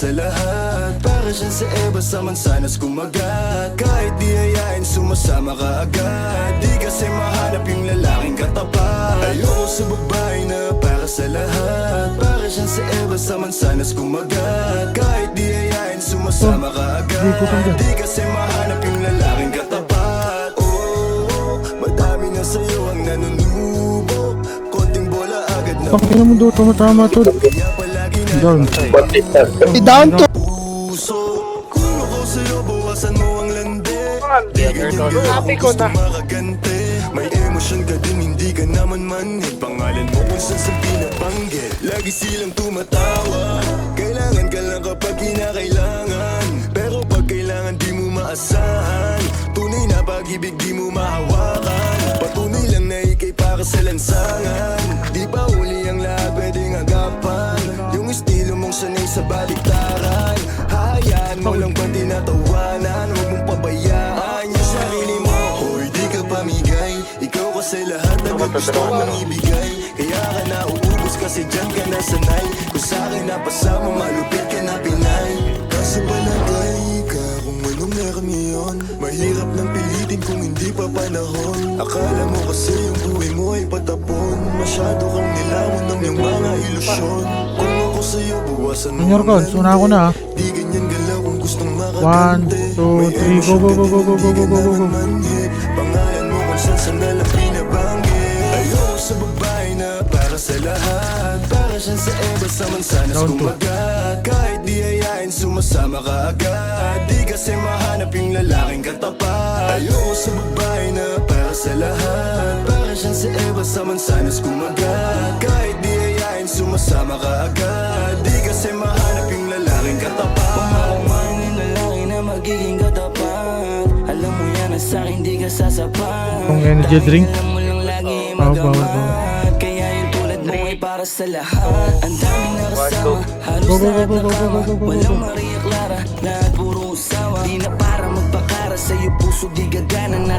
sa lahat. Para siyang sa Eva sa mansanas kumagat. Kahit di hayain sumasama ka agad. Di kasi mahanap yung lalaking katapat. Ayoko sa babae na para sa lahat. Para siyang sa Eva sa mansanas kumagat. Kahit di hayain sumasama ka agad. Di kasi mahanap yung lalaking katapat. Oh, madami na sa'yo ang nanunubo. Konting bola agad na Pakinggan mo doon, tumatama to. kaya palagi na Down. I-down to. puso. Kung ako sa'yo, bawasan mo ang landi. Di ganyan ka Sabi ko na. makagante. May emosyon ka din, hindi ka naman manhid. Pangalan mo kung saan sa pinabanggit. Lagi silang tumatawa. Kailangan ka lang kapag kinakailangan. Pero pag kailangan di mo maasahan. Tunay na pag-ibig di mo mahawakan. Patunay lang na ikay para sa lansangan. Di pa uli ang lahat pwedeng agapan. Yung estilo mong sanay sa baliktaran. Hayaan mo lang ba tinatawanan. Huwag mong pabayaan yung sarili mo. Hoy di ka pamigay. Ikaw kasi lahat na gusto mong ibigay. Kaya ka nauubos kasi dyan ka nasanay. Kung sa'kin napasama malupit ka na Pinay. Kaso palagay ka kung anong meron ngayon. Mahirap nang pilitin kung hindi pa panahon. Akala mo kasi yung buhay mo ay patapon. Masyado kang nilawan ng iyong mga ilusyon. Kung ako sa'yo buwasan mo Senior Cons, una ako na. Di ganyan galaw kung gustong 1, makagante. 2, 3, go, go, go, go, go, go, go, go, go. Pangalan mo kung saan saan nalang pinabanggit. Ayoko sa babae na para sa lahat. Para siyang sa Eva sa mansanas Round two. kumagat. Kahit di hayain sumasama ka agad. Di kasi mahanap yung lalaking katapat. Ayoko sa babae na para sa lahat. Para siyang sa Eva sa mansanas kumagat. Kahit di hayain sumasama ka agad. Di kasi mahanap yung lalaking katapat. Pumalaman yung lalaki na magiging katapat. Alam mo yan na sa'kin di ka sasapat. Kung energy drink. Alam mo lang lagi Bawal, bawal, magamat. Kaya yung tulad mo ay para sa lahat. Ang dami na kasama, halos Go, go, go, lahat go, go, go, nakama. go, go, go. Walang Maria Clara, lahat puro usawa. Di na para magpakara sa'yo puso di gagana na